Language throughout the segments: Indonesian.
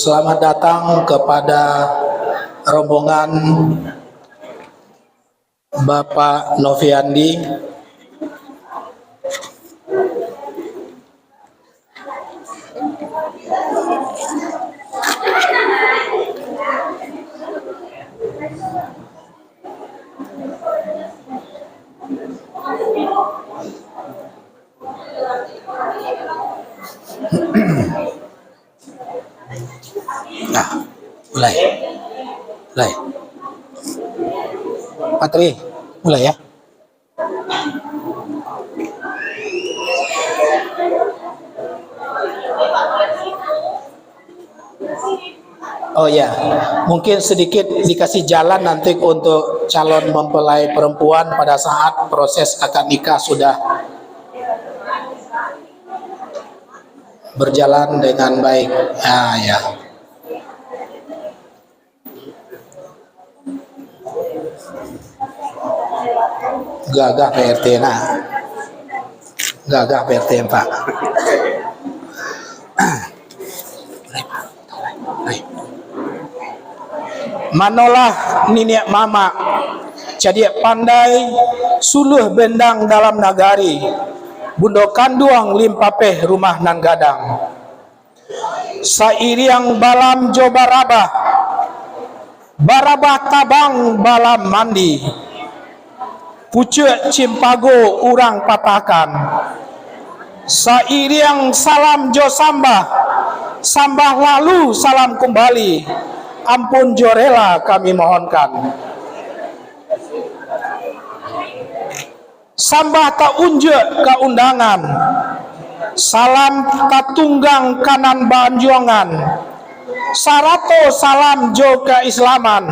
Selamat datang kepada rombongan Bapak Noviandi. Nah, mulai. Patri, mulai ya. Oh ya, mungkin sedikit dikasih jalan nanti untuk calon mempelai perempuan pada saat proses akad nikah sudah berjalan dengan baik. Ah ya. Gagah PRT nah. Gagah PRT Pak. Manolah niniak mama jadi pandai suluh bendang dalam nagari bundo kanduang limpapeh rumah nan gadang sairiang balam jo barabah tabang balam mandi pucuk cimpago urang patakan sairiang salam jo sambah lalu salam kembali ampun jorela kami mohonkan sambah tak unjuk ke undangan salam tak tunggang kanan banjongan sarato salam jo keislaman.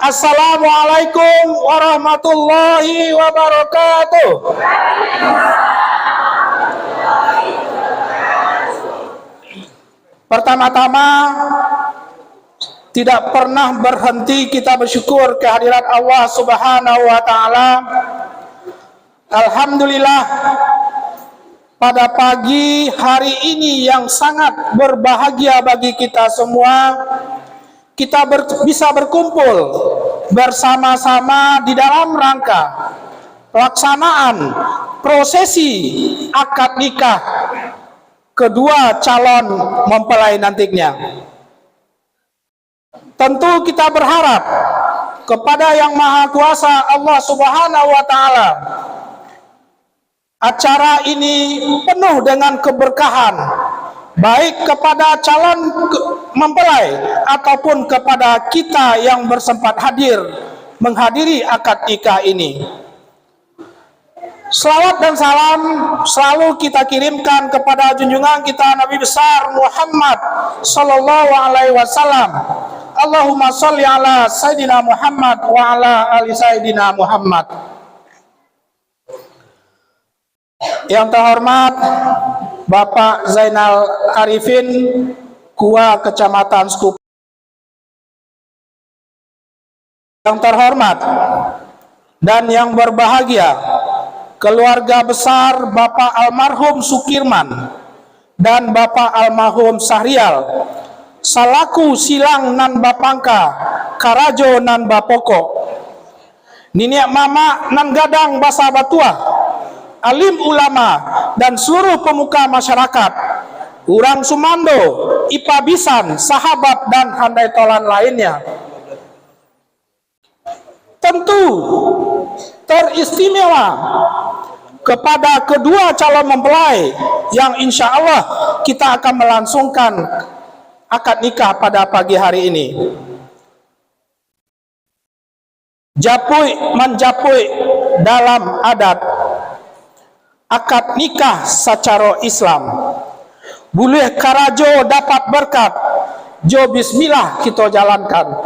Assalamualaikum warahmatullahi wabarakatuh. Pertama-tama tidak pernah berhenti kita bersyukur kehadirat Allah Subhanahu wa taala. Alhamdulillah pada pagi hari ini yang sangat berbahagia bagi kita semua, kita bisa berkumpul bersama-sama di dalam rangka pelaksanaan prosesi akad nikah kedua calon mempelai nantinya. Tentu kita berharap kepada Yang Maha Kuasa Allah Subhanahu wa taala acara ini penuh dengan keberkahan baik kepada calon mempelai ataupun kepada kita yang bersempat hadir menghadiri akad nikah ini. Selawat dan salam selalu kita kirimkan kepada junjungan kita Nabi besar Muhammad sallallahu alaihi wasallam. Allahumma sholli ala Sayyidina Muhammad wa ala ali Sayyidina Muhammad. Yang terhormat Bapak Zainal Arifin, Kua Kecamatan Skup. Yang terhormat dan yang berbahagia keluarga besar Bapak almarhum Sukirman dan Bapak almarhum Sahrial salaku silang nan bapangka karajo nan bapoko niniak mama nan gadang basa batuah alim ulama dan seluruh pemuka masyarakat urang sumando ipabisan sahabat dan handai tolan lainnya. Tentu teristimewa kepada kedua calon mempelai yang insya Allah kita akan melangsungkan akad nikah pada pagi hari ini. Japui menjapui dalam adat akad nikah secara Islam. Boleh karajo dapat berkat, jo bismillah kita jalankan.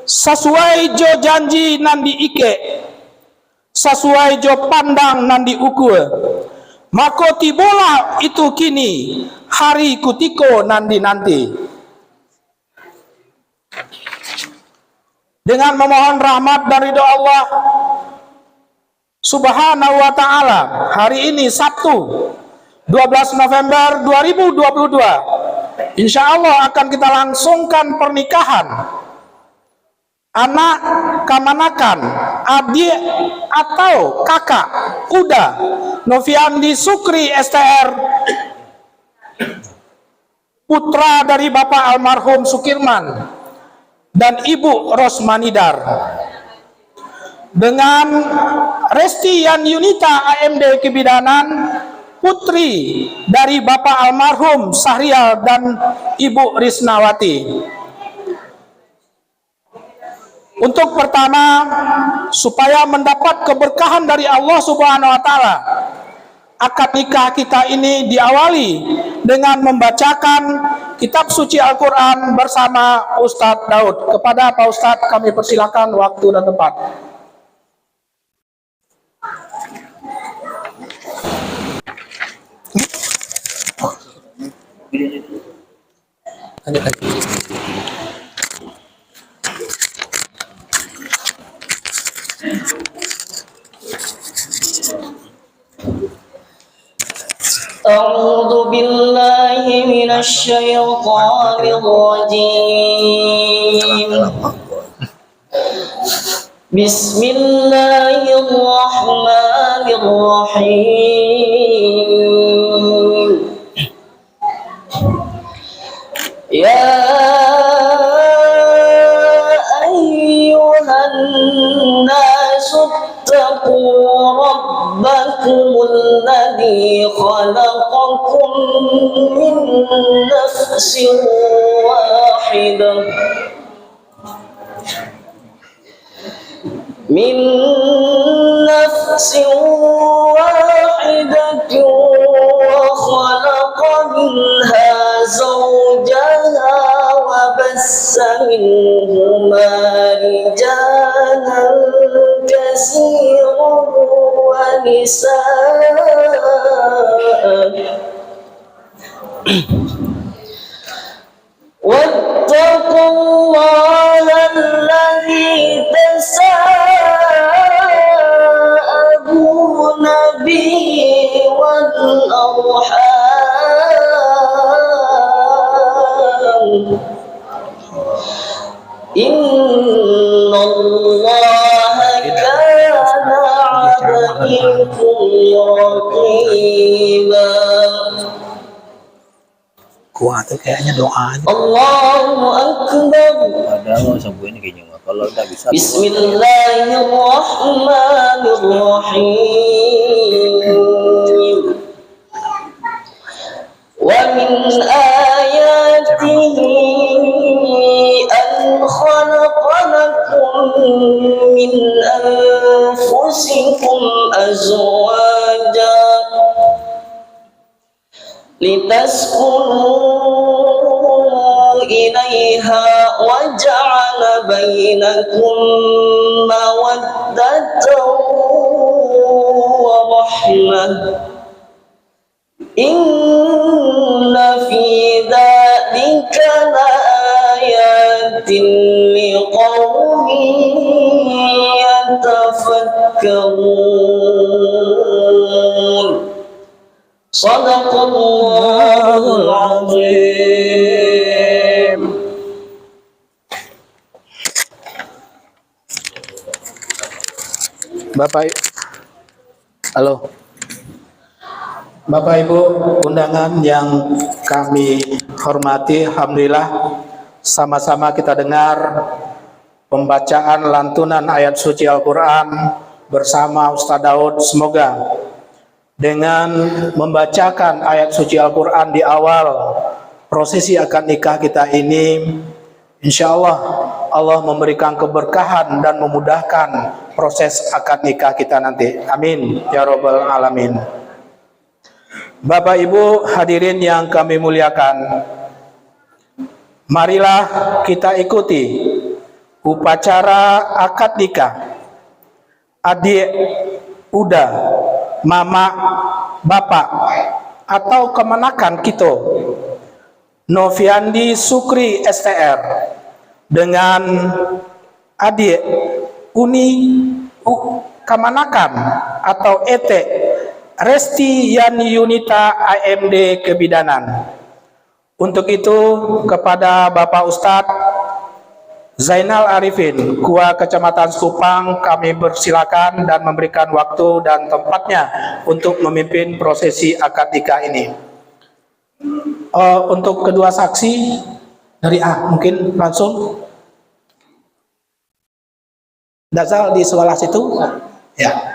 Sesuai jo janji nan diike, sesuai jo pandang nan diukur. Maka tibolah itu kini hari kutiko nanti. Dengan memohon rahmat dari doa Allah Subhanahu wa ta'ala, hari ini Sabtu 12 November 2022 insya Allah akan kita langsungkan pernikahan anak kamanakan, adik atau kakak Uda Noviandi Sukri STR, putra dari Bapak almarhum Sukirman dan Ibu Rosmanidar, dengan Resti Yan Yunita AMD Kebidanan, putri dari Bapak almarhum Sahrial dan Ibu Risnawati. Untuk pertama, supaya mendapat keberkahan dari Allah Subhanahu wa taala, akad nikah kita ini diawali dengan membacakan kitab suci Al-Qur'an bersama Ustadz Daud. Kepada Pak Ustadz kami persilakan waktu dan tempat. أعوذ بالله من الشيطان الرجيم بسم الله الرحمن الرحيم يا أيها الناس اتقوا ربكم الذي خلقكم من نفس واحدة وخلق منها زوجها وبث منهما رجالا كثيرا ونساء واتقوا الله الذي تساءلون به والأرحام إن الله كان عليكم رقيبا. Kuat tuh kayaknya doanya. Allahu Akbar. Padahal sampai ini kayaknya kalau udah bisa. Bismillahirrahmanirrahim. Wa min ayatihi an khalaqa lakum min anfusikum azwajan litaskunu ilaiha wa ja'ala bainakum mawaddatan wa rahmah. Inna fi dzalika laayatin liqaumin yatafakkarun. Shadaqallahul azim. Bapak, halo. Bapak Ibu undangan yang kami hormati, alhamdulillah sama-sama kita dengar pembacaan lantunan ayat suci Al-Qur'an bersama Ustadz Daud. Semoga dengan membacakan ayat suci Al-Qur'an di awal prosesi akad nikah kita ini, insya Allah memberikan keberkahan dan memudahkan proses akad nikah kita nanti. Amin ya robbal alamin. Bapak Ibu hadirin yang kami muliakan, marilah kita ikuti upacara akad nikah adik, Uda, mama, bapak atau kemenakan kita Noviandi Sukri STR dengan adik Uni Kamanakan atau ET Resti Yani Yunita AMD Kebidanan. Untuk itu kepada Bapak Ustadz Zainal Arifin, Kua Kecamatan Sekupang, kami persilakan dan memberikan waktu dan tempatnya untuk memimpin prosesi akad nikah ini. Untuk kedua saksi dari A, mungkin langsung. Dazal di sebelah situ, ya.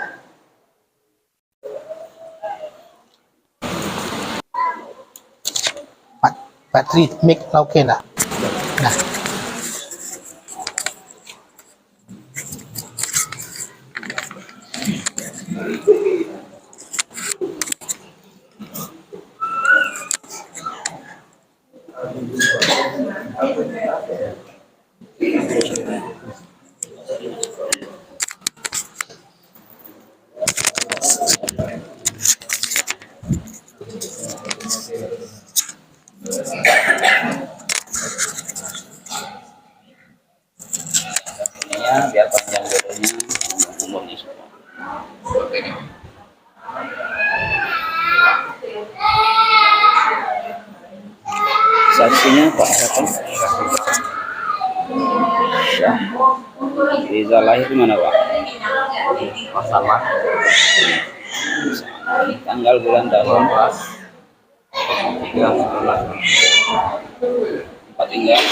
Bateri mic oke dah. Nah. Biar panjang jodohnya, umurnya semua. Saksinya Pak siapa? Ya. Riza lahir di mana Pak? Masalah. Tanggal bulan tahun. Tempat tinggal.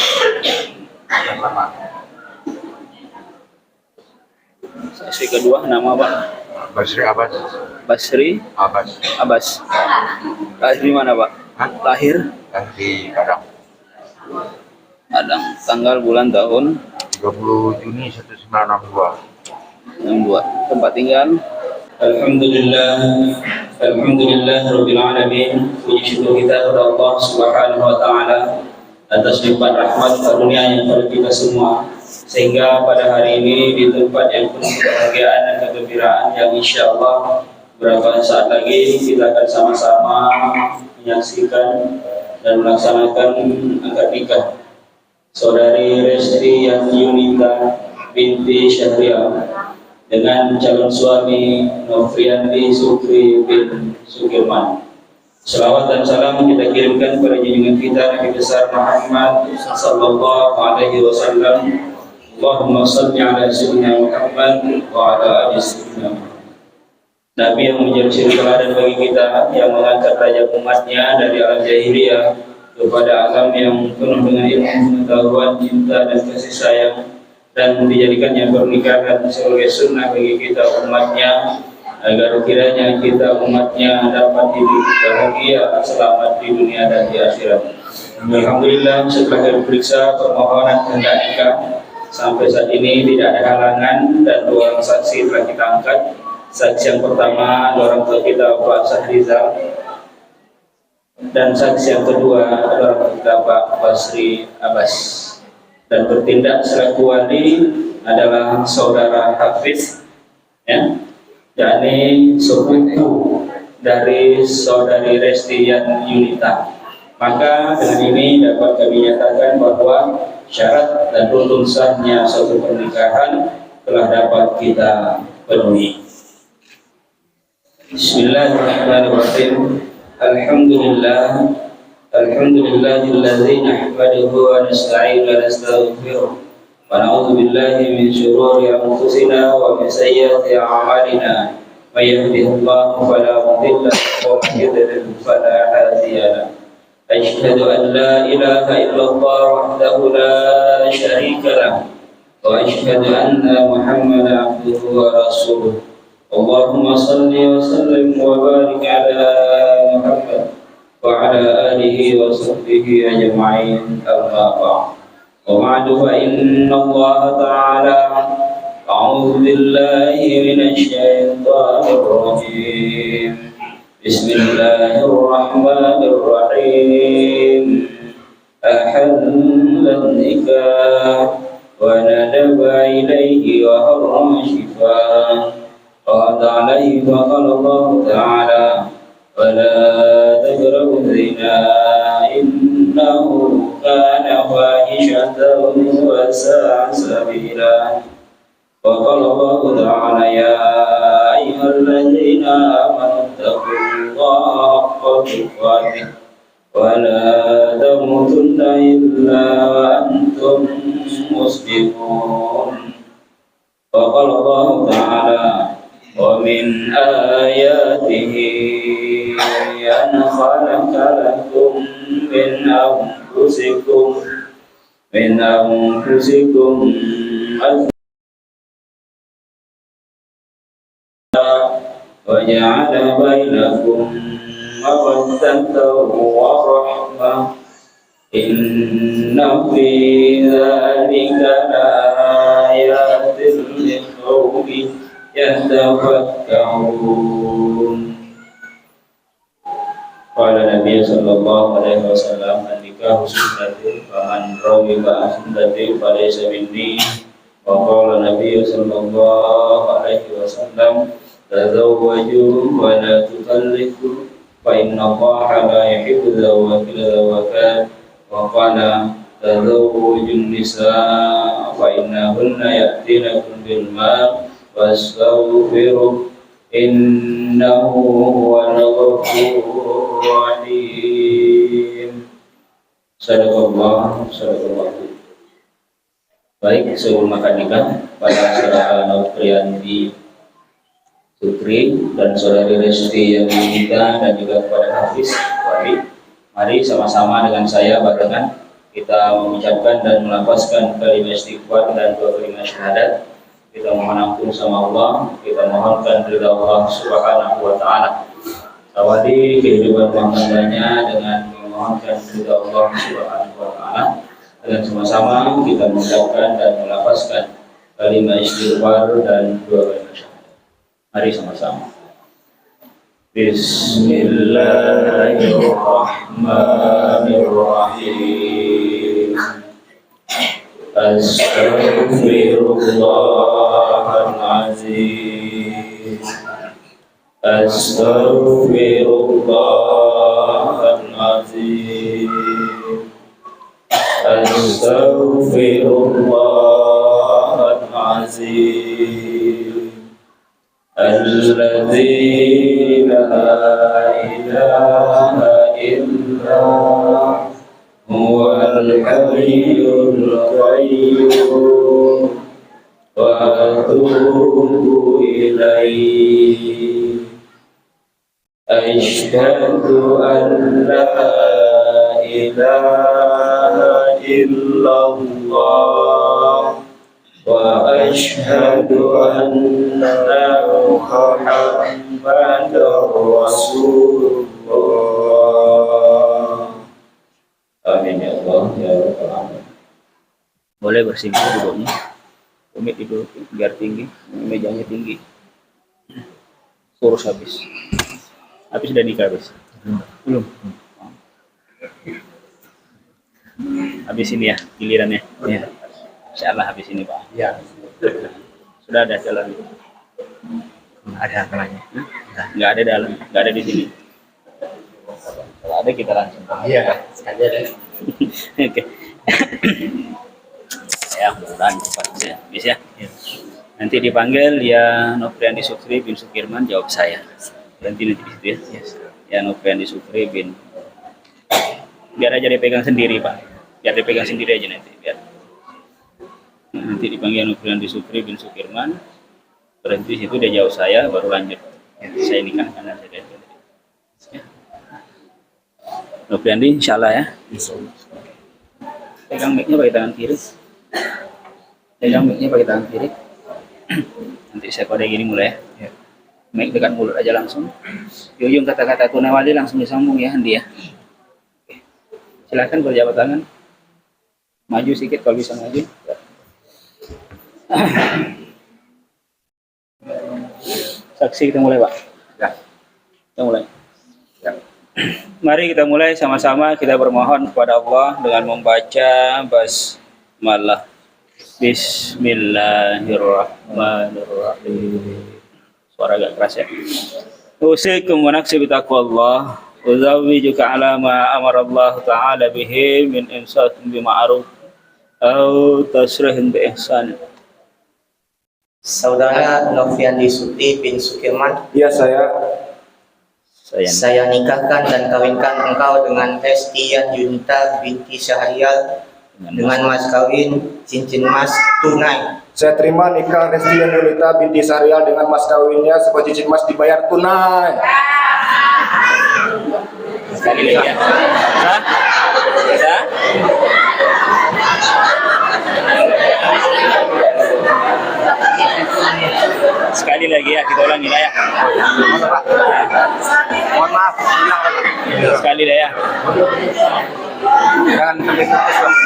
Saksi kedua nama Pak? Basri Abbas. Basri Abbas. Abbas. Lahir di mana Pak? Lahir Di Padang. Padang. Tanggal bulan tahun 30 Juni 1962. 62. Tempat tinggal. Alhamdulillah, alhamdulillah Rabbil Alamin. Puji syukur kita kepada Allah Subhanahu Wa Taala atas limpahan rahmat karunia yang kepada kita semua, sehingga pada hari ini di tempat yang penuh kebahagiaan dan kegembiraan yang insya Allah beberapa saat lagi kita akan sama-sama menyaksikan dan melaksanakan akad nikah saudari Resti Yani Yunita binti Syahrial dengan calon suami Nofriandi Sukri bin Sukirman. Selawat dan salam kita kirimkan kepada junjungan kita Nabi besar Muhammad sallallahu alaihi wasallam. Allahumma shalli ala sayyidina Muhammad wa ala ali sayyidina Muhammad. Nabi yang menjadi suri teladan bagi kita, yang mengangkat derajat umatnya dari alam jahiliyah kepada alam yang penuh dengan ilmu, pengetahuan, cinta dan kasih sayang, dan dijadikannya pernikahan sebagai sunnah bagi kita umatnya, agar kiranya kita umatnya dapat hidup bahagia selamat di dunia dan di akhirat. Alhamdulillah, setelah diperiksa permohonan tanda nikah sampai saat ini tidak ada halangan dan dua orang saksi telah kita angkat. Saksi yang pertama adalah orang tua kita Pak Sahrizal, dan saksi yang kedua adalah orang tua kita Pak Basri Abbas. Dan bertindak selaku wali adalah saudara Hafiz, ya, yakni sepupu dari saudari Resti Yani Yunita. Maka dengan ini dapat kami nyatakan bahwa syarat dan rukun sahnya suatu pernikahan telah dapat kita penuhi. Bismillahirrahmanirrahim. Alhamdulillah. Alhamdulillahilladzi nahmaduhu wa nasta'inu wa nastaghfiruh wa na'udzu billahi min shururi anfusina wa min sayyiati a'malina. May yahdihillahu fala mudilla lahu wa may yudlil fala hadiya lahu. Asyhadu an la ilaha illallah wahdahu la syarika lahu wa asyhadu anna Muhammadan abduhu wa rasuluh. Allahumma shalli wa sallim wa barik ala Muhammad wa ala alihi wa sahbihi ajma'in, amma ba'd. Wa ba'du fa inna Allah ta'ala a'udzu billahi minasy syaithanir rajim. Bismillahirrahmanirrahim. Ahallan nikah wa nadaba ilayhi wa harrama shifaa. Qad alayhi wa qala Allah ta'ala ولا تقربوا الزنا إنه كان فاحشة وساء سبيلا. وقال الله تعالى يا أيها الذين آمنوا اتقوا الله حق تقاته ولا تموتن إلا وأنتم مسلمون. وقال الله تعالى ومن آياته أن خلق لكم من أنفسكم وجعل بينكم مودة ورحمة إن في ذلك لآيات لقوم يتفكرون. قال النبي صلى الله عليه وسلم النكاح سنة فمن رغب عن سنتي فليس مني. وقال النبي صلى الله عليه وسلم تزوجوا ولا تطلقوا فإن الله لا يحب الزواج. وقال تزوج النساء فإنهن يأتينكم بالمال واستغفروا إنه هو الغفور الرحيم. Sadaqallah. Baik, sebelum akad nikah pada saudara Noprianti Sukri dan saudari Resti yang menikah dan juga kepada Hafiz Wali, mari sama-sama dengan saya barengan kita mengucapkan dan melafazkan kalimat istighfar dan dua kalimat syahadat. Kita mohon ampun sama Allah, kita mohonkan ridha Allah Subhanahu wa taala. Awali kehidupan rumah tangganya dengan memohonkan ridha Allah Subhanahu wa taala. Dan sama-sama kita mengucapkan dan melafazkan kalimat istighfar dan dua kalimat syahadat. Mari sama-sama. Bismillahirrahmanirrahim. Astaghfirullahaladzim. Astaghfirullahaladzim. Astaghfirullahaladzim. Alladzi la ilaha illa huwal hayyul qayyum wa atubu ilaihi. Asyhadu an la ilaha illallah wa asyhadu anna Muhammadar Rasulullah. Amin ya Allah ya Rabbal alamin. Boleh bersinggung duduknya. Umi tidur biar tinggi, mejanya tinggi. Urus habis. Habis sudah nikah habis? Belum. Habis ini ya gilirannya. Ya. Insyaallah habis ini Pak. Ya. Sudah ada jalan. Ada apanya? Enggak ada dalam, enggak ada di sini. Kalau ada kita langsung. Iya, sekali ada. Oke. Ya, mudah-mudahan cepat ya. Bisa ya. Nanti dipanggil ya Noprianti Sukri bin Sukirman, jawab saya. Nanti di situ ya. Yes. Ya Noprianti Sukri bin. Biar aja dipegang sendiri Pak. Biar dipegang sendiri aja nanti. Biar. Nanti dipanggil Noprianti Sukri bin Sukirman. Berhenti situ dia jauh saya baru lanjut. Ya, saya nikahkan dan saya ya. Noprianti insyaallah ya. Pegang mic-nya pakai tangan kiri. Pegang mic-nya pakai tangan kiri. Nanti saya kode gini mulai ya. Mic dekat mulut aja langsung. Di ujung kata-kata tunawali langsung disambung ya Andi ya. Oke. Silakan berjabat tangan. Maju sedikit kalau bisa maju. Saksi kita mulai Pak. Ya. Kita mulai. Ya. Mari kita mulai sama-sama kita bermohon kepada Allah dengan membaca basmalah. Bismillahirrahmanirrahim. Suara agak keras ya. Usikum wa nafsi bitaqwallah. Uzawwijuka ala ma amarallahu ta'ala bihi min imsakin bima'ruf au tasrihin bi ihsan. Saudara Noprianti Sukri bin Sukirman. Ya saya. Saya nikahkan dan kawinkan engkau dengan Estian Yunita binti Syahrial dengan mas kawin cincin emas tunai. Saya terima nikah Restian Yunita binti Syahrial dengan mas kawinnya sebuah cincin emas dibayar tunai. Sekali lagi ya. Bisa? Sekali lagi ya, kita ulangi lah ya. Mohon maaf. Sekali dah ya. Jangan sampai putus Bang.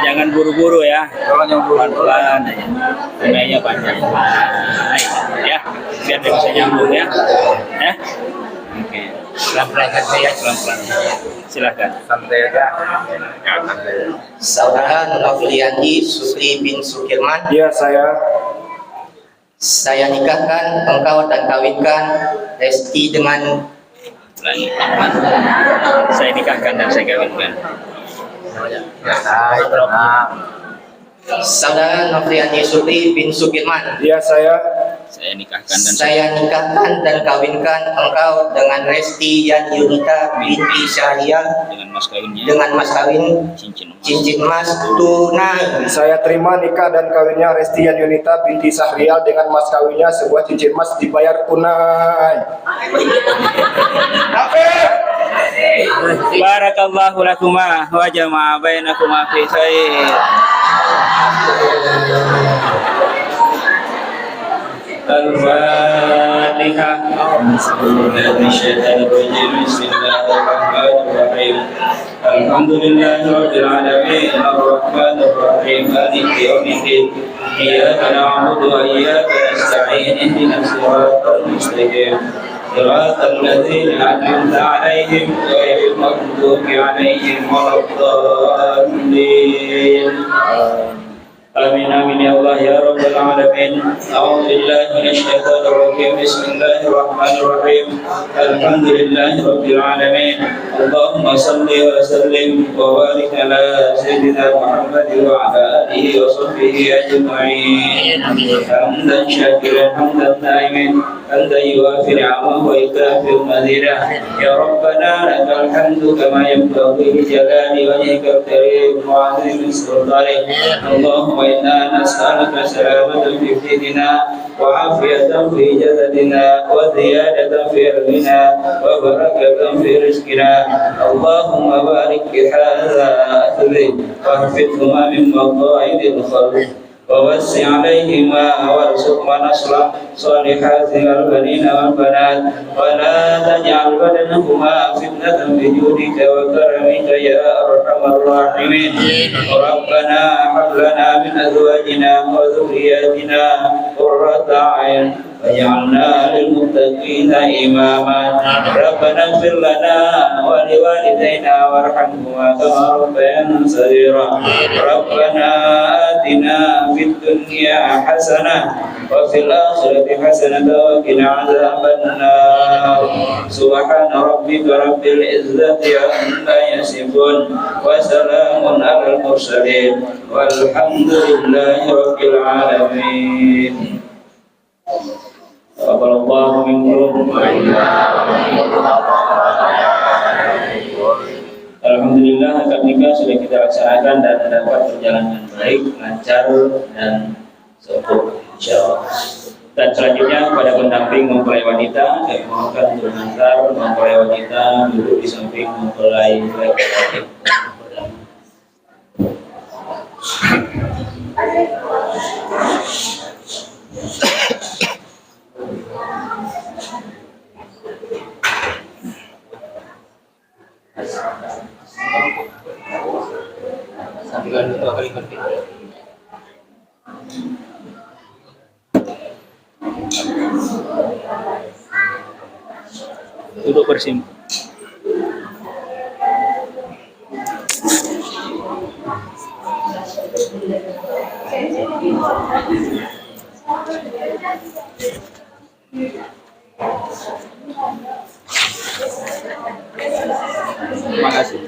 Jangan buru-buru ya. Tolong yang buru. Pelan-pelan aja. Tunainya panjang. Baik. Ya, biar dia bisa nyambung ya. Ya. Oke. Pelan-pelan saja ya, pelan-pelan. Silakan. Santai aja. Ya, santai. Saudara Nofriandi Supri bin Sukirman, Iya saya nikahkan engkau dan kawinkan Resti dengan Ulangi. Saya nikahkan dan saya kawinkan. Ya, saya tenang. Saudara Nofriandi Supri bin Sukirman, Iya Saya nikahkan dan saya nikahkan dan kawinkan engkau dengan Resti Yan Yunita binti Syahrial dengan mas kawinnya dengan mas kawin cincin emas tunai. Saya terima nikah dan kawinnya Restian Yunita binti Syahrial dengan mas kawinnya sebuah cincin emas dibayar tunai. Barakallahu lakuma wa jama'a bainakuma fi khair. Al-Fatihah. Bismillahirrahmanirrahim. Alhamdulillahi rabbil alamin arrahmanir rahim maliki yaumiddin iyyaka na'budu wa iyyaka nasta'in ihdinas siratal mustaqim siratal ladzina an'amta 'alaihim ghairil maghdubi 'alaihim waladdallin. Amin amin ya Allah ya Rabbal alamin. A'udzu billahi minasyaitonir rajim. Bismillahirrahmanirrahim. Alhamdulillahi rabbil alamin. Allahumma shalli wa sallim wa barik ala sayyidina Muhammad wa ala alihi wa sahbihi ajma'in. Hamdan syakiran hamdan na'imin hamdan yuwafi ni'amahu wa yukafi'u mazidah. Ya Rabbana lakal hamdu kama yanbaghi li jalali wajhikal karim wa 'azimi sultanik. Allahumma inna nas'aluka salamatan fi dinina wa 'afiyatan fi jasadina wa ziyadatan fi ilmina wa barakatan fi rizqina. Allahumma barik fi hadha athri wa hafidhuma min maqaidil khalq ووسع عليهما وارزقهما نصرا صالحات البنين والبنات ولا تجعل بدنهما فتنة بجودك وكرمك يا أرحم الراحمين. ربنا هب لنا من أزواجنا وذرياتنا قرة أعين واجعلنا للمتقين إماما. ربنا اغفر لنا ولوالدينا وارحمهما كما ربيانا صغيرا. ربنا آتنا في الدنيا حسنة وفي الآخرة حسنة وقنا عذاب النار. سبحان ربك رب العزة عما يصفون وسلام على المرسلين والحمد لله رب العالمين. Taqabbalallahu minkum. Alhamdulillah akad nikah sudah kita laksanakan dan dapat berjalan dengan baik, lancar dan sempurna insyaallah. Dan selanjutnya kepada pendamping mempelai wanita, kami mohonkan untuk mengantar mempelai wanita duduk di samping mempelai laki-laki. Duduk bersimpu. Terima kasih.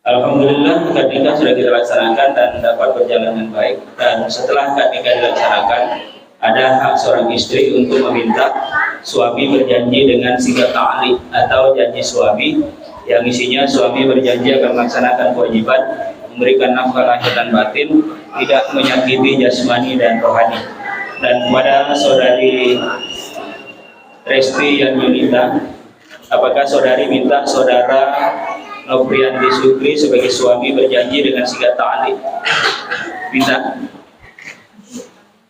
Alhamdulillah akad nikah sudah kita laksanakan dan dapat berjalan dengan baik. Dan setelah akad nikah dilaksanakan, ada hak seorang istri untuk meminta suami berjanji dengan sigat ta'liq atau janji suami yang isinya suami berjanji akan melaksanakan kewajiban memberikan nafkah lahir dan batin, tidak menyakiti jasmani dan rohani. Dan kepada saudari Resti yang Yunita, apakah saudari minta saudara Noprianti Sukri sebagai suami berjanji dengan sigat ta'liq?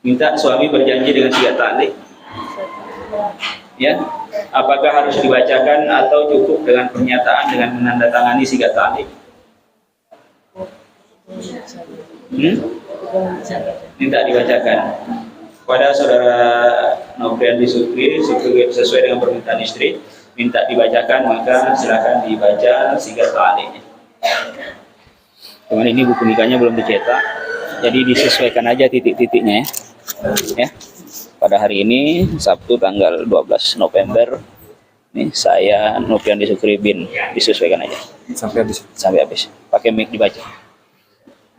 Minta suami berjanji dengan sigat ta'liq. Ya, apakah harus dibacakan atau cukup dengan pernyataan dengan menandatangani sigat ta'liq? Minta dibacakan. Pada saudara Noprianti Sukri sesuai dengan permintaan istri, minta dibacakan, maka silakan dibaca sigat ta'liqnya. Cuman ini buku nikahnya belum dicetak, jadi disesuaikan aja titik-titiknya ya. Pada hari ini Sabtu tanggal 12 November, nih saya Noprianti Sukri bin, disesuaikan aja sampai habis. Pakai mic dibaca.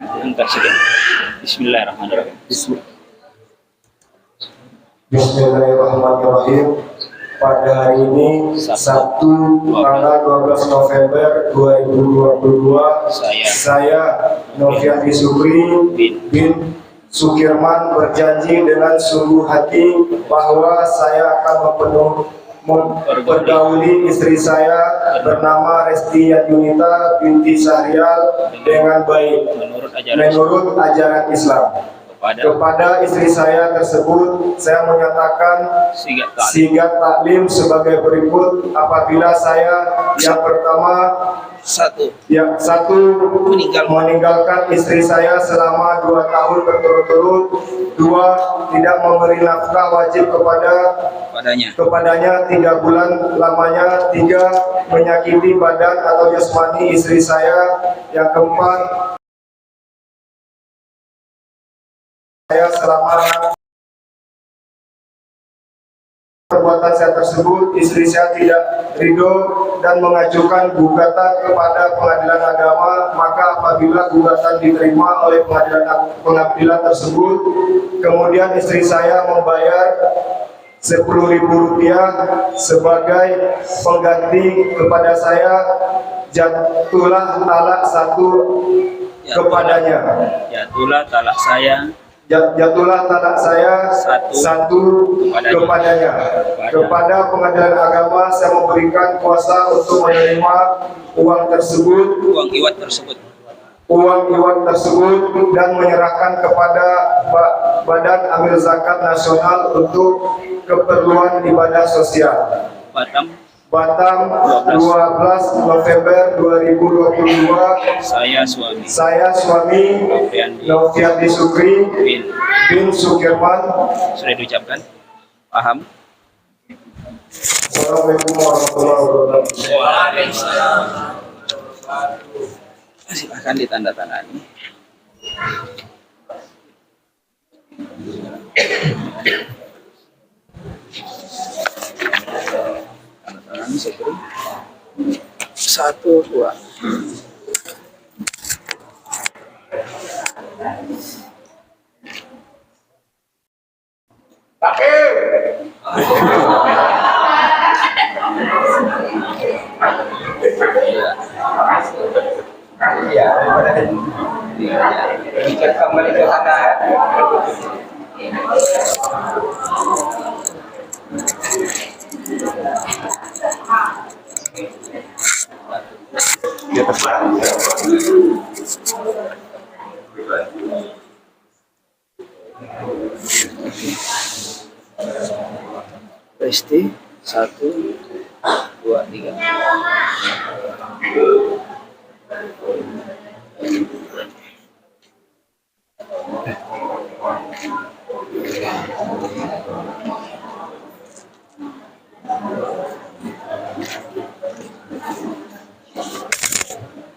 Angkat sedang. Bismillahirrahmanirrahim. Bismillahirrahmanirrahim. Pada hari ini Sabtu tanggal 12 November 2022, saya Noprianti Sukri bin Sukirman berjanji dengan sungguh hati bahwa saya akan mempergauli istri saya bernama Resti Yunita binti Syahrial dengan baik menurut ajaran Islam. Kepada istri saya tersebut, saya menyatakan sigat taklim sebagai berikut. Apabila saya yang pertama satu meninggalkan istri saya selama 2 tahun berturut-turut, 2 tidak memberi nafkah wajib kepadanya 3 bulan lamanya, 3 menyakiti badan atau jasmani istri saya, yang keempat saya selama perbuatan saya tersebut, istri saya tidak ridho dan mengajukan gugatan kepada pengadilan agama, maka apabila gugatan diterima oleh pengadilan tersebut, kemudian istri saya membayar Rp10.000 sebagai pengganti kepada saya, jatuhlah talak kepadanya. Jatuhlah talak saya satu kepadanya. Kepada pengadilan agama saya memberikan kuasa untuk menerima uang iwat tersebut dan menyerahkan kepada Badan Amil Zakat Nasional untuk keperluan ibadah sosial. Batam 12 November 2022. Saya suami Noprianti Sukri bin Sukirman. Sudah diucapkan? Paham? Assalamualaikum warahmatullahi wabarakatuh. Silakan ditandatangani. Sekali 1, 2. Kembali ke sana. Resti 1, 2, 3.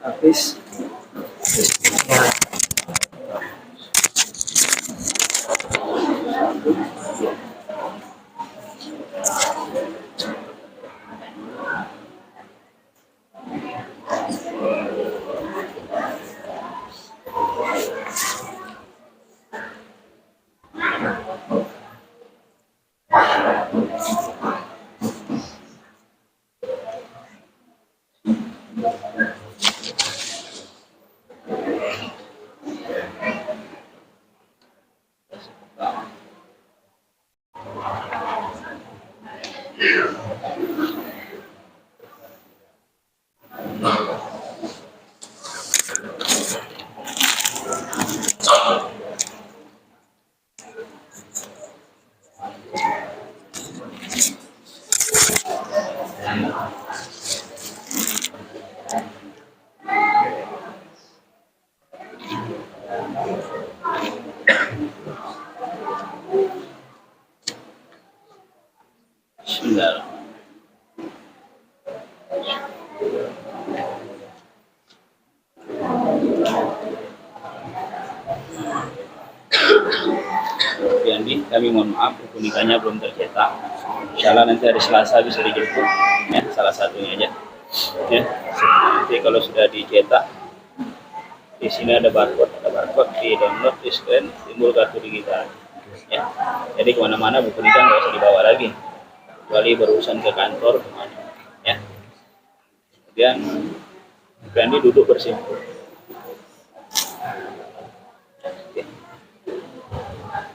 Habis. Bismillah. Yandi, kami mohon maaf buku nikahnya belum tercetak. Insyaallah nanti hari Selasa bisa dijemput, ya salah satunya aja. Ya, nanti kalau sudah dicetak, di sini ada barcode, di download, di scan, timbul kartu digital. Ya, jadi kemana-mana buku nikah nggak usah dibawa lagi, kecuali berurusan ke kantor kemana. Ya, kemudian Yandi duduk bersih.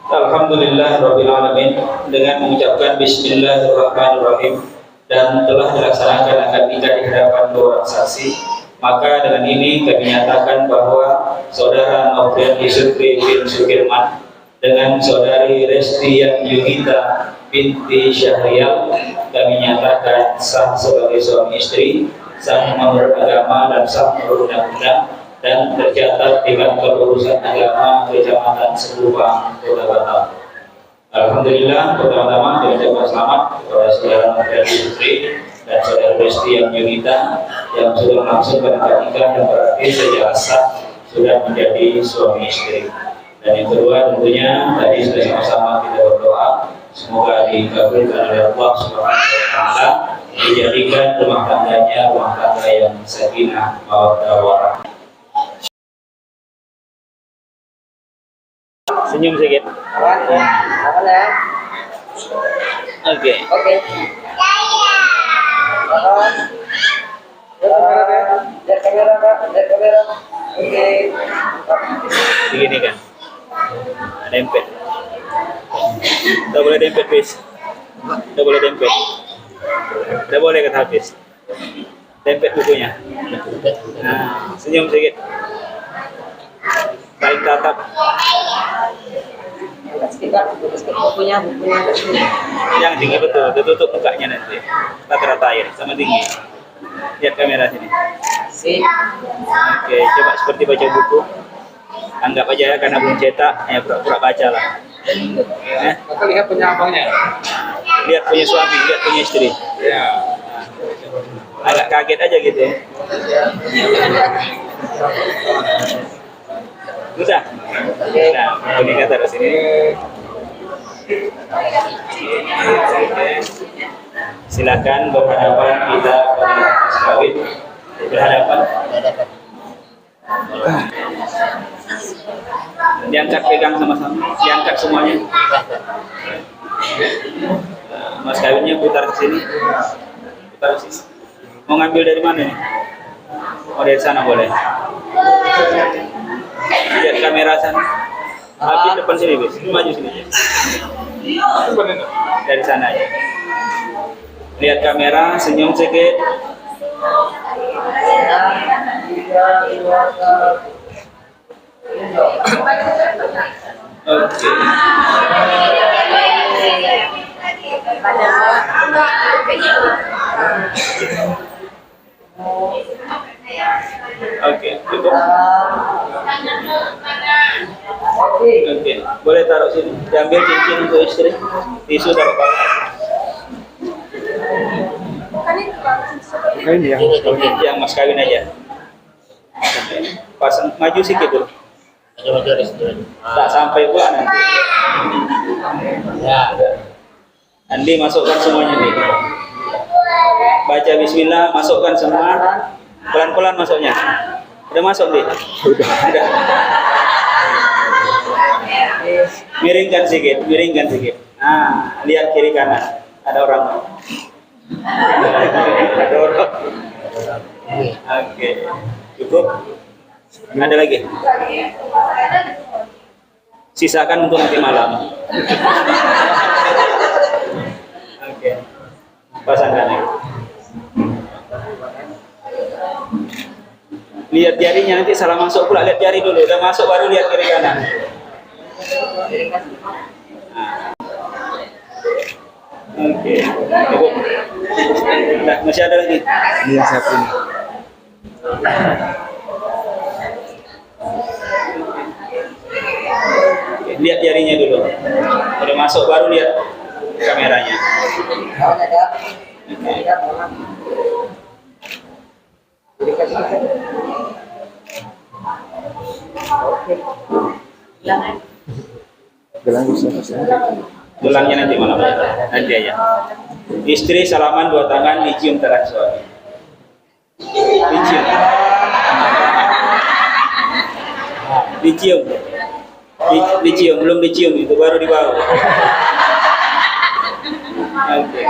Alhamdulillah Rabbil Alamin, dengan mengucapkan Bismillahirrahmanirrahim dan telah dilaksanakan akad nikah di hadapan dua orang saksi, maka dengan ini kami nyatakan bahwa saudara Novian Yusufri bin Sukirman dengan saudari Resti Yunita binti Syahrial kami nyatakan sah sebagai suami istri, sah menurut agama dan sah menurut undang-undang, dan tercatat di kantor urusan agama Kecamatan Sebupang, Kota Batam. Alhamdulillah, pertama-tama diucapkan selamat kepada saudara Novian Yusufri dan saudara Resti Yunita yang sudah langsung pada nikah yang berarti secara sah sudah menjadi suami istri. Dan yang kedua tentunya tadi sudah sama-sama kita berdoa semoga dikabulkan oleh Allah Subhanahu wa taala, dijadikan rumah tangganya rumah tangga yang sakinah mawaddah warahmah. Senyum sedikit. Oke. Begini kan. Dempet. Tak boleh dempet, bis. Tak boleh dempet. Tak boleh kata habis. Dempet bukunya. Nah, senyum sedikit. Paling tatap. Bukunya. Yang tinggi betul, tutup mukanya nanti. Rata-rata air sama tinggi. Lihat kamera sini. Oke, coba seperti baca buku. Anggap aja ya karena belum cetak, ya pura-pura baca lah. Maka lihat punya abangnya. Lihat punya suami, lihat punya istri. Ya. Agak kaget aja gitu ya. Sudah. Nah, ini taruh sini. Silakan berhadapan kita pada mas kawin. Berhadapan. Diangkat, pegang sama-sama. Diangkat semuanya. Mas kawinnya putar ke sini. Putar ke sini. Mau ngambil dari mana nih? Oh, dari sana boleh. Lihat kamera sana. Habis depan sini, bis. Maju sini. Dari sana aja. Lihat kamera, senyum sedikit. Oke. Oke, cukup. Oke, boleh taruh sini. Diambil cincin untuk istri. Tisu taruh bawah. Yang mas kawin aja. Pasang maju sedikit dulu. Tak sampai pula nanti. Ya. Andi masukkan semuanya nih. Baca bismillah, masukkan semua. Pelan-pelan masuknya. Udah masuk nih? Udah. Miringkan sedikit. Nah, lihat kiri kanan. Ada orang. Ada orang. Oke. Cukup. Ada lagi? Sisakan untuk nanti malam. Oke. Lihat jarinya, nanti salah masuk pula. Lihat jari dulu, udah masuk baru lihat kiri kanan. Oke, cukup. Nah, masih ada lagi? Iya, satu ini. Oke, lihat jarinya dulu. Udah masuk baru lihat kameranya. Gelangnya nanti malam nanti aja. Istri salaman 2 tangan, dicium tangan suami. Dicium. Dicium. Dicium, belum dicium itu baru dibawa. Oke.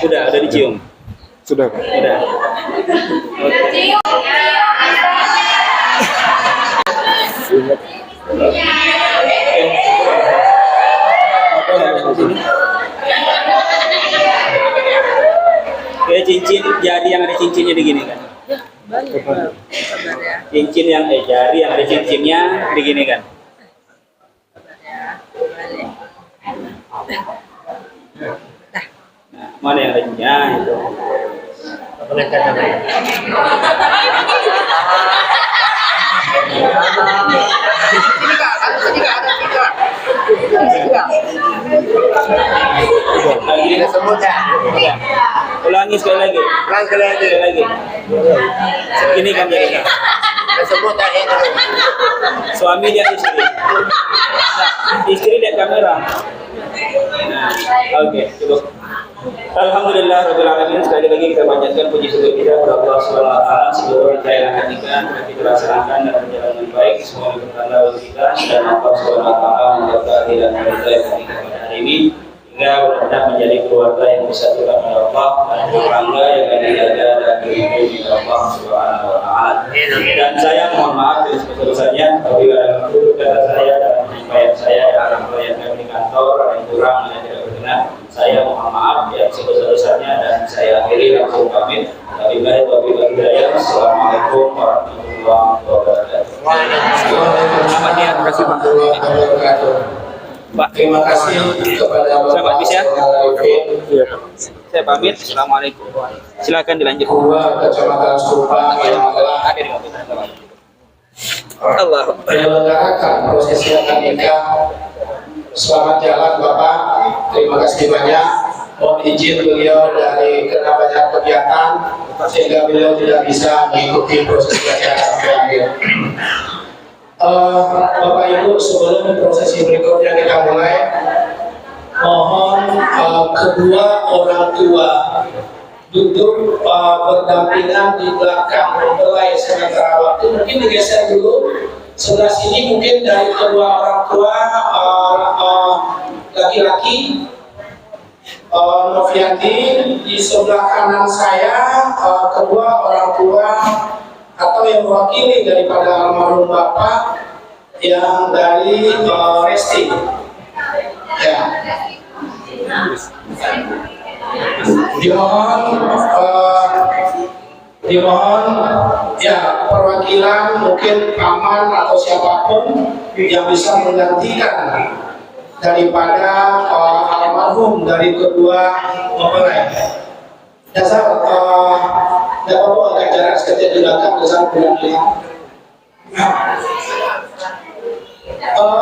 Udah dicium. Sudah. Udah. Oke. Kayak cincin jari yang ada cincinnya digini kan? Cincin yang jari yang ada cincinnya digini kan? Nah, mana yang ada cincinnya itu? Ulangi sekali lagi. Ini kan jadinya. Suami lihat istri. Istri lihat kamera. Nah, oke, cukup. Alhamdulillah rabbil alamin. Sekali lagi kita panjatkan puji syukur kita kepada Allah Subhanahu wa taala seluruh rangkaian akad nikah telah kita laksanakan dan berjalan dengan baik. Semoga berkah bagi kita dan Allah Subhanahu wa taala menjaga dan meridai kita pada hari ini hingga benar-benar menjadi keluarga yang disatukan oleh Allah dan tetangga yang akan dijaga dan dilindungi oleh Allah Subhanahu wa taala. Dan saya mohon maaf dari sebesar-besarnya apabila ada keburukan kata saya dan penyampaian saya dalam pelayanan di kantor ada yang kurang dan tidak berkenan. Saya mohon maaf yang sebesar-besarnya dan saya akhiri langsung pamit. Wabillahi taufiq wal hidayah. Assalamualaikum warahmatullahi wabarakatuh. Terima kasih Pak. Terima kasih kepada Bapak bisa? Iya. Saya pamit. Assalamualaikum. Silakan dilanjut. Kecamatan Subang yang telah Allah. menyelenggarakan prosesi akad nikah. Selamat jalan Bapak. Terima kasih banyak. Mohon izin beliau dari karena banyak kegiatan sehingga beliau tidak bisa mengikuti prosesi acara sampai akhir. Bapak Ibu, sebelum prosesi berikutnya kita mulai, mohon kedua orang tua duduk berdampingan di belakang mempelai sementara waktu. Mungkin digeser dulu sebelah sini, mungkin dari kedua orang tua laki-laki. Noviati di sebelah kanan saya, kedua orang tua atau yang mewakili daripada almarhum Bapak yang dari Resti. Ya. Dimohon ya perwakilan mungkin paman atau siapapun yang bisa menggantikan daripada almarhum dari kedua mempelai. Dasar tidak apa-apa agak jarak sekejap di belakang dasar bulan-bulan.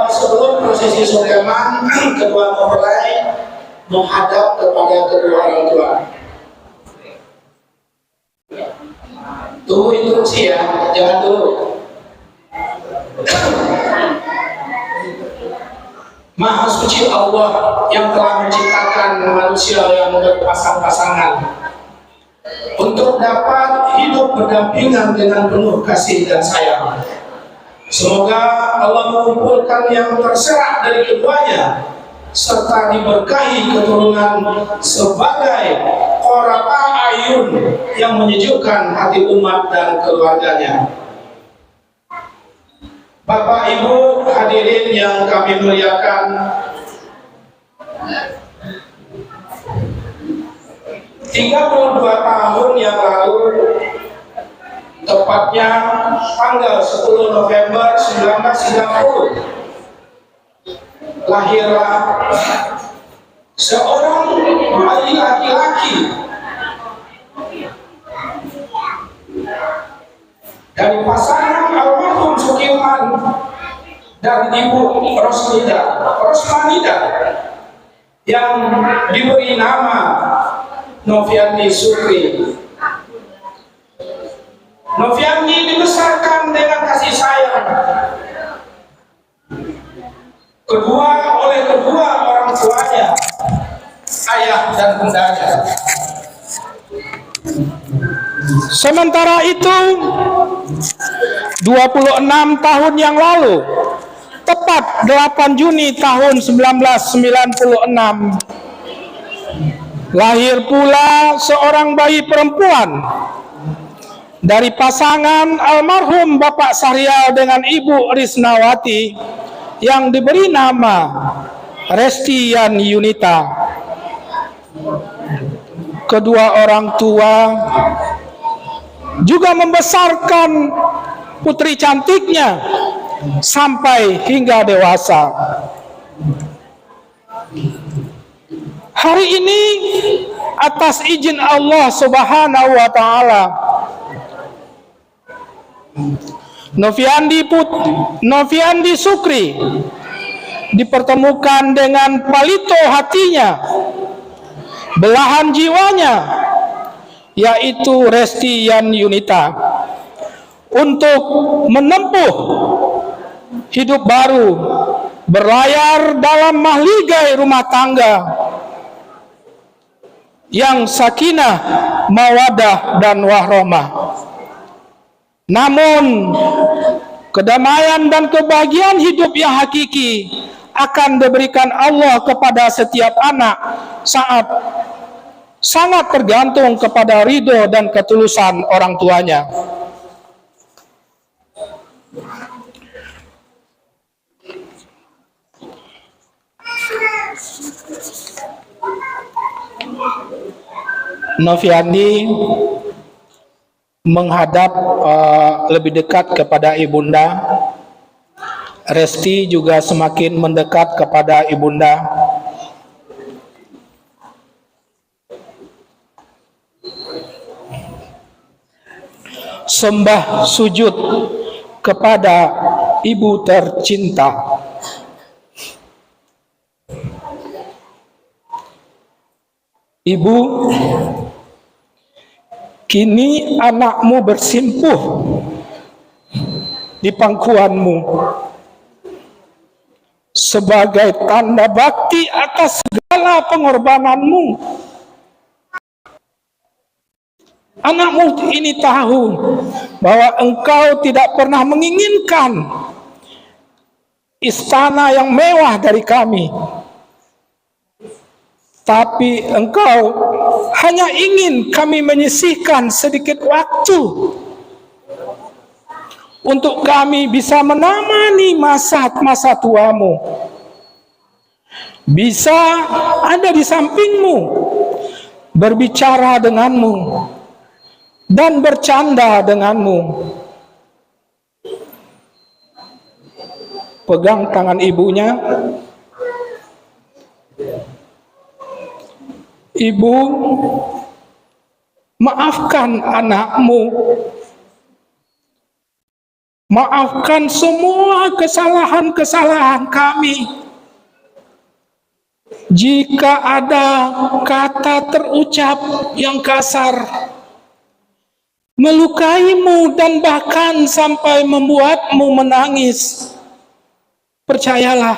Sebelum prosesi sokeman, kedua mempelai menghadap kepada kedua orang tua. Tunggu instruksi ya, jangan dulu. Maha suci Allah yang telah menciptakan manusia yang berpasang-pasangan untuk dapat hidup berdampingan dengan penuh kasih dan sayang. Semoga Allah mengumpulkan yang terserak dari keduanya serta diberkahi keturunan sebagai qurrata ayun yang menyejukkan hati umat dan keluarganya. Bapak Ibu hadirin yang kami muliakan, 32 tahun yang lalu, tepatnya tanggal 10 November 1990, lahirlah seorang bayi laki-laki dari pasangan almarhum Sukirman dan Ibu Rosmanida yang diberi nama Noviandi Sukri. Noviandi dibesarkan dengan kasih sayang oleh kedua orang tuanya, ayah dan bundanya. Sementara itu 26 tahun yang lalu, tepat 8 Juni tahun 1996, lahir pula seorang bayi perempuan dari pasangan almarhum Bapak Sahrial dengan Ibu Risnawati yang diberi nama Resti Yani Yunita. Kedua orang tua juga membesarkan putri cantiknya sampai hingga dewasa. Hari ini atas izin Allah Subhanahu wa taala, Noviandi Sukri dipertemukan dengan palito hatinya, belahan jiwanya, yaitu Resti Yani Yunita, untuk menempuh hidup baru, berlayar dalam mahligai rumah tangga yang sakinah, mawadah, dan wahrahmah. Namun kedamaian dan kebahagiaan hidup yang hakiki akan diberikan Allah kepada setiap anak saat sangat tergantung kepada ridho dan ketulusan orang tuanya. Noviandi menghadap lebih dekat kepada ibunda. Resti juga semakin mendekat kepada ibunda. Sembah sujud kepada ibu tercinta. Ibu, kini anakmu bersimpuh di pangkuanmu sebagai tanda bakti atas segala pengorbananmu. Anakmu ini tahu bahwa engkau tidak pernah menginginkan istana yang mewah dari kami, tapi engkau hanya ingin kami menyisihkan sedikit waktu untuk kami bisa menemani masa tuamu, bisa ada di sampingmu, berbicara denganmu, dan bercanda denganmu. Pegang tangan ibunya. Ibu, maafkan anakmu. Maafkan semua kesalahan-kesalahan kami. Jika ada kata terucap yang kasar, melukaimu dan bahkan sampai membuatmu menangis, percayalah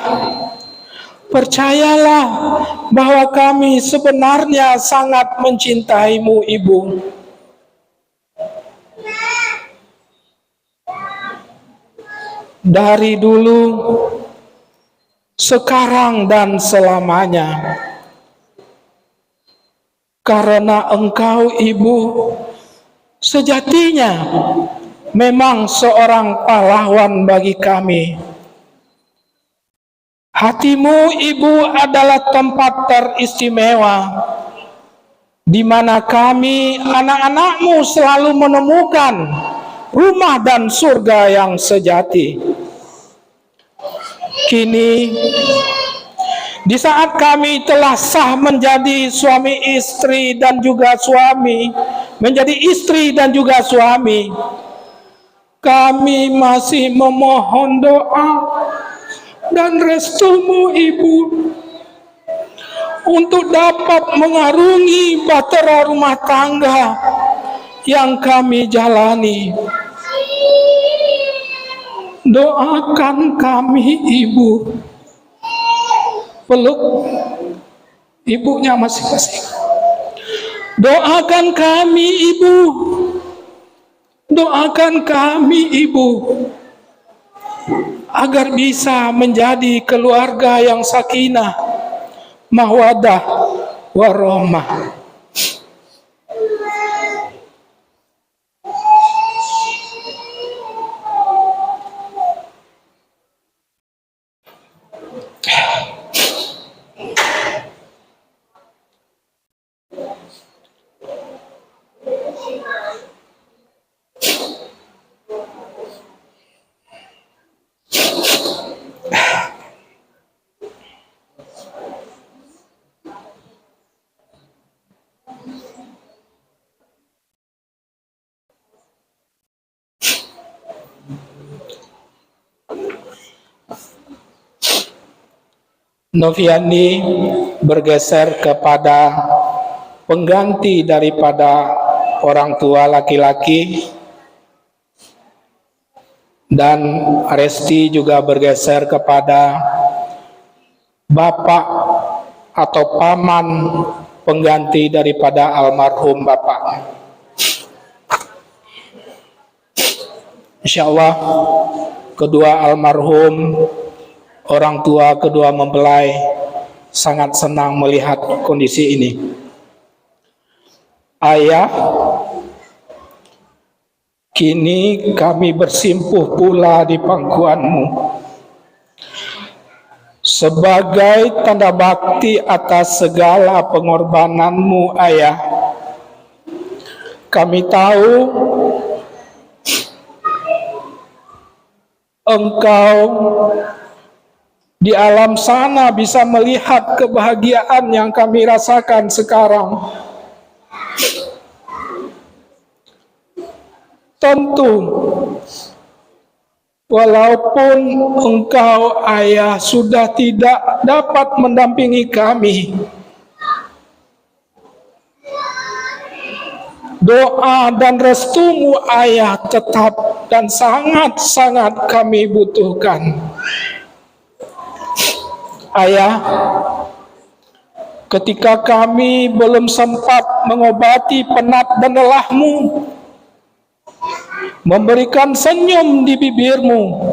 bahwa kami sebenarnya sangat mencintaimu, Ibu. Dari dulu, sekarang, dan selamanya. Karena engkau, Ibu, sejatinya memang seorang pahlawan bagi kami. Hatimu, Ibu, adalah tempat teristimewa di mana kami anak-anakmu selalu menemukan rumah dan surga yang sejati. Kini di saat kami telah sah menjadi suami istri dan juga suami, menjadi istri dan juga suami, kami masih memohon doa dan restumu Ibu untuk dapat mengarungi bahtera rumah tangga yang kami jalani. Doakan kami Ibu. Peluk ibunya masing-masing. Doakan kami Ibu. Doakan kami Ibu agar bisa menjadi keluarga yang sakinah, mawaddah, warahmah. Noviani bergeser kepada pengganti daripada orang tua laki-laki, dan Resti juga bergeser kepada bapak atau paman pengganti daripada almarhum bapak. Insyaallah kedua almarhum orang tua kedua mempelai sangat senang melihat kondisi ini. Ayah, kini kami bersimpuh pula di pangkuanmu sebagai tanda bakti atas segala pengorbananmu, Ayah. Kami tahu Engkau di alam sana bisa melihat kebahagiaan yang kami rasakan sekarang. Tentu, walaupun engkau Ayah sudah tidak dapat mendampingi kami, doa dan restumu Ayah tetap dan sangat-sangat kami butuhkan. Ayah, ketika kami belum sempat mengobati penat dan lelahmu, memberikan senyum di bibirmu,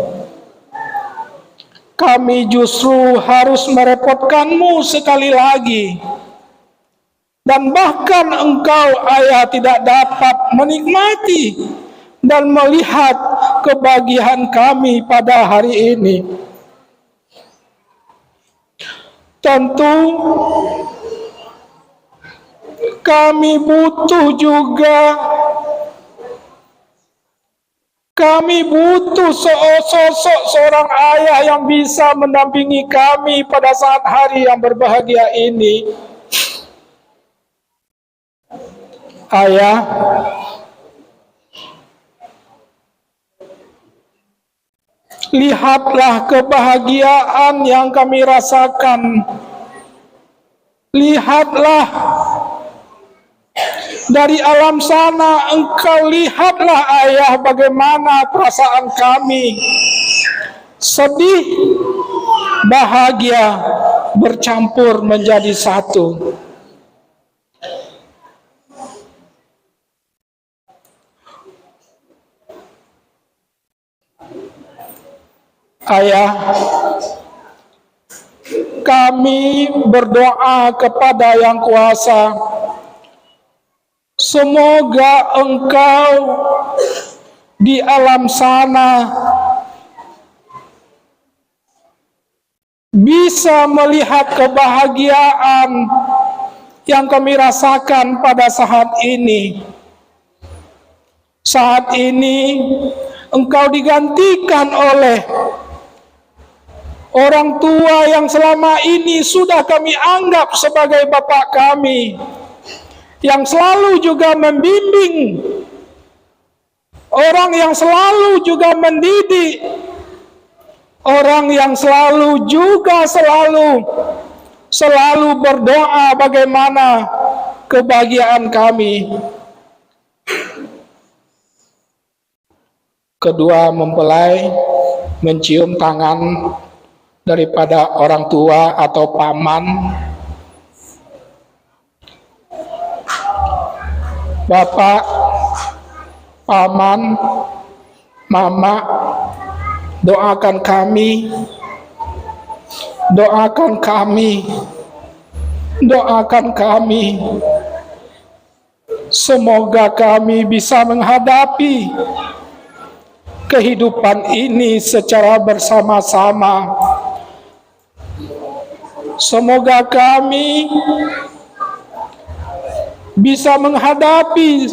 kami justru harus merepotkanmu sekali lagi. Dan bahkan engkau Ayah tidak dapat menikmati dan melihat kebahagiaan kami pada hari ini. Tentu kami butuh juga, kami butuh sosok seorang ayah yang bisa mendampingi kami pada saat hari yang berbahagia ini. Ayah, lihatlah kebahagiaan yang kami rasakan. Lihatlah dari alam sana, engkau lihatlah Ayah bagaimana perasaan kami. Sedih, bahagia bercampur menjadi satu. Ayah, kami berdoa kepada Yang Kuasa, semoga Engkau di alam sana bisa melihat kebahagiaan yang kami rasakan pada saat ini. Saat ini Engkau digantikan oleh orang tua yang selama ini sudah kami anggap sebagai bapak kami, yang selalu juga membimbing, orang yang selalu juga mendidik, orang yang selalu juga selalu berdoa bagaimana kebahagiaan kami. Kedua mempelai mencium tangan daripada orang tua atau paman. Bapak, paman, mama, doakan kami, doakan kami, doakan kami. Semoga kami bisa menghadapi kehidupan ini secara bersama-sama. Semoga kami bisa menghadapi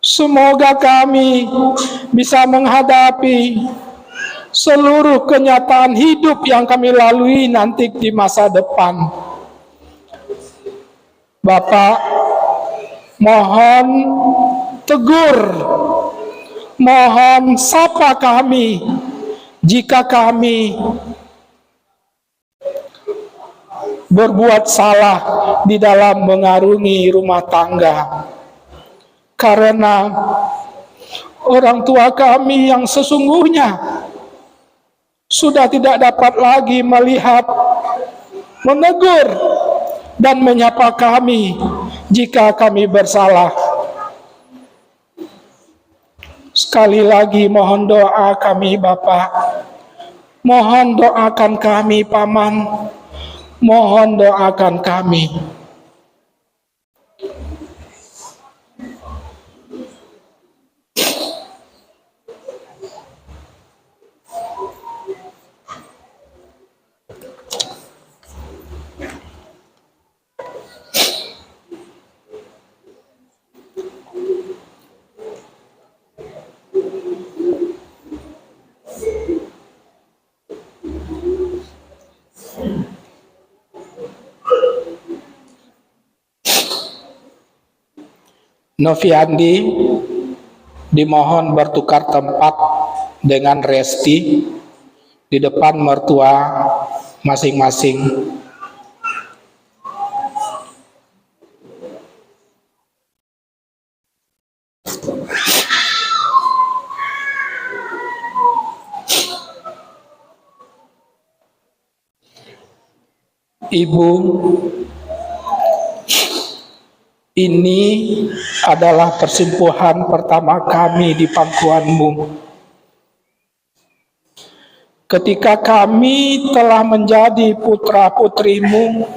Semoga kami bisa menghadapi seluruh kenyataan hidup yang kami lalui nanti di masa depan. Bapak, mohon tegur, mohon sapa kami jika kami berbuat salah di dalam mengarungi rumah tangga. Karena orang tua kami yang sesungguhnya sudah tidak dapat lagi melihat, menegur, dan menyapa kami jika kami bersalah. Sekali lagi mohon doa kami Bapak, mohon doakan kami Paman, mohon doakan kami. Noviandi dimohon bertukar tempat dengan Resti di depan mertua masing-masing. Ibu, ini adalah persempuhan pertama kami di pangkuanmu. Ketika kami telah menjadi putra-putrimu,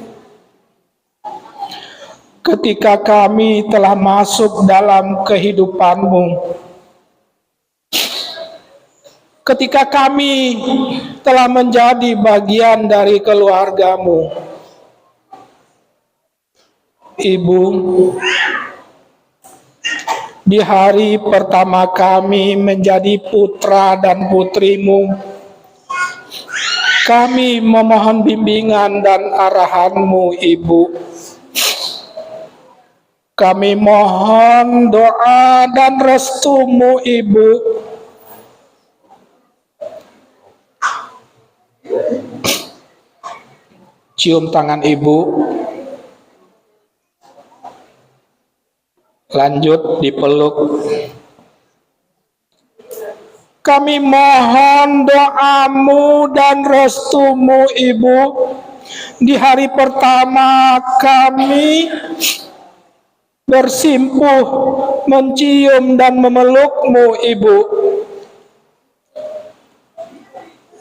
ketika kami telah masuk dalam kehidupanmu, ketika kami telah menjadi bagian dari keluargamu, Ibu, di hari pertama kami menjadi putra dan putrimu, kami memohon bimbingan dan arahanmu, Ibu. Kami mohon doa dan restumu, Ibu. Cium tangan Ibu. Lanjut dipeluk. Kami mohon doamu dan restumu, Ibu. Di hari pertama kami bersimpuh, mencium dan memelukmu, Ibu.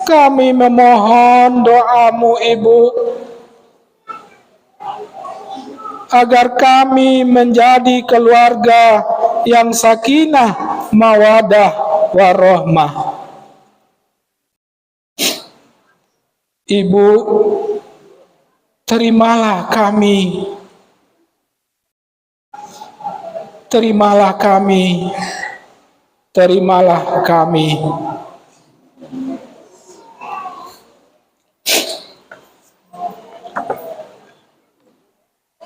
Kami memohon doamu, Ibu, agar kami menjadi keluarga yang sakinah, mawadah, warohmah. Ibu, terimalah kami. Terimalah kami. Terimalah kami.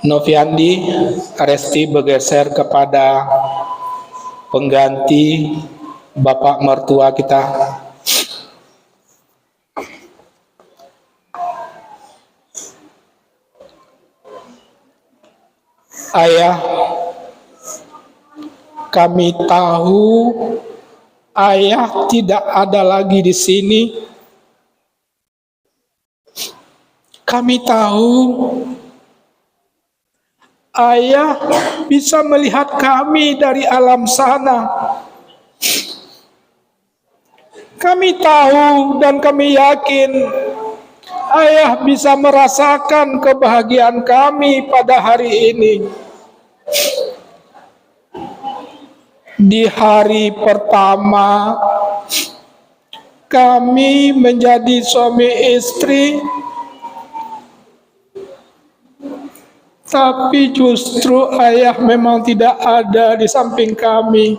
Noviandi Resti bergeser kepada pengganti bapak mertua kita. Ayah, kami tahu ayah tidak ada lagi di sini. Kami tahu ayah bisa melihat kami dari alam sana. Kami tahu dan kami yakin ayah bisa merasakan kebahagiaan kami pada hari ini. Di hari pertama kami menjadi suami istri, tapi justru ayah memang tidak ada di samping kami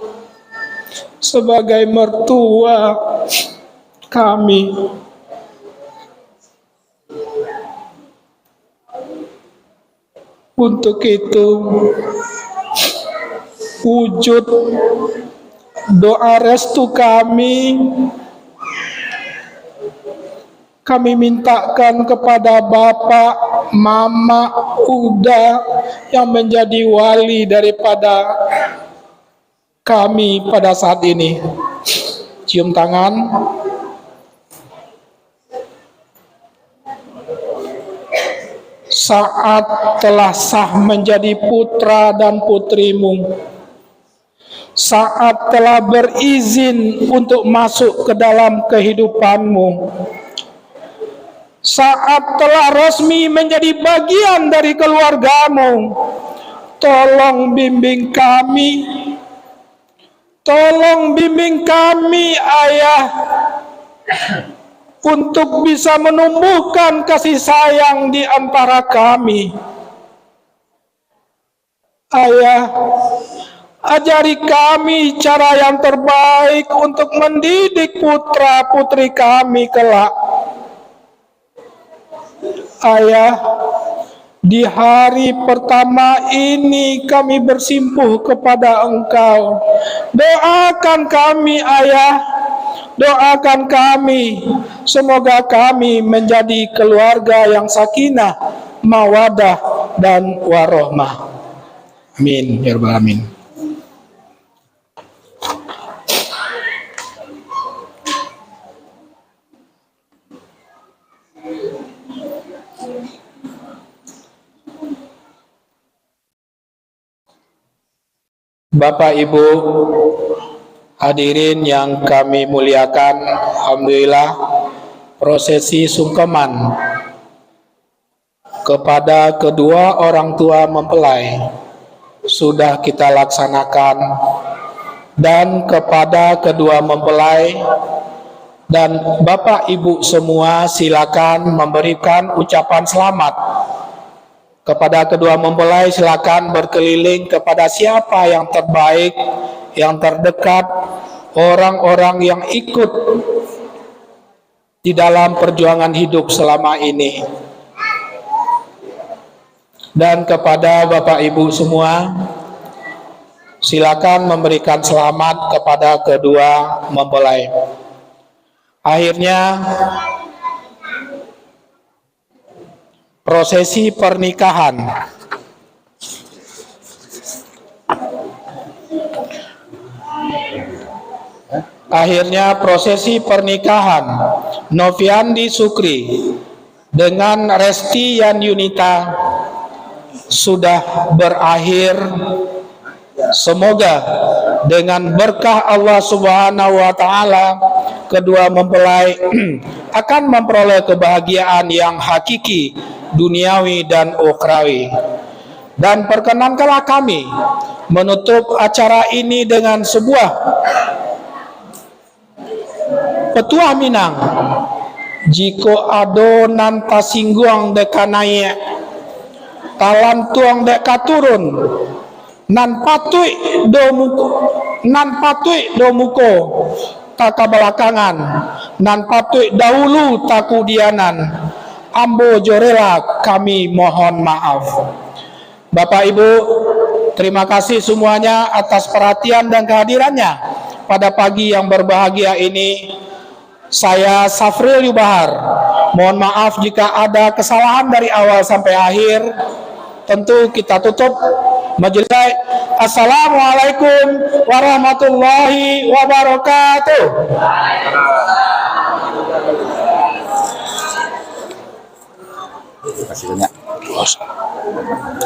sebagai mertua kami. Untuk itu, wujud doa restu kami mintakan kepada Bapak, Mama, Uda yang menjadi wali daripada kami pada saat ini. Cium tangan. Saat telah sah menjadi putra dan putrimu, saat telah berizin untuk masuk ke dalam kehidupanmu, saat telah resmi menjadi bagian dari keluargamu, tolong bimbing kami ayah, untuk bisa menumbuhkan kasih sayang di antara kami. Ayah, ajari kami cara yang terbaik untuk mendidik putra putri kami kelak. Ayah, di hari pertama ini kami bersimpuh kepada Engkau. Doakan kami ayah, doakan kami, semoga kami menjadi keluarga yang sakinah, mawadah, dan warohmah. Amin ya rabbal alamin. Bapak Ibu hadirin yang kami muliakan, alhamdulillah prosesi sungkeman kepada kedua orang tua mempelai sudah kita laksanakan, dan kepada kedua mempelai dan Bapak Ibu semua silakan memberikan ucapan selamat. Kepada kedua mempelai silakan berkeliling kepada siapa yang terbaik, yang terdekat, orang-orang yang ikut di dalam perjuangan hidup selama ini. Dan kepada Bapak Ibu semua, silakan memberikan selamat kepada kedua mempelai. Akhirnya prosesi pernikahan. Akhirnya prosesi pernikahan Noviandi Sukri dengan Resti Yan Yunita sudah berakhir. Semoga dengan berkah Allah Subhanahu wa taala kedua mempelai akan memperoleh kebahagiaan yang hakiki, duniawi dan ukhrawi. Dan perkenankanlah kami menutup acara ini dengan sebuah petuah Minang jiko adonan tasingguang deka naik talantuang deka turun nan patui do muko taka belakangan nan patui dahulu takudianan ambo jorela kami mohon maaf. Bapak Ibu, terima kasih semuanya atas perhatian dan kehadirannya pada pagi yang berbahagia ini. Saya Safril Yubahar, mohon maaf jika ada kesalahan dari awal sampai akhir. Tentu kita tutup majelis. Assalamualaikum warahmatullahi wabarakatuh. Terima kasih banyak.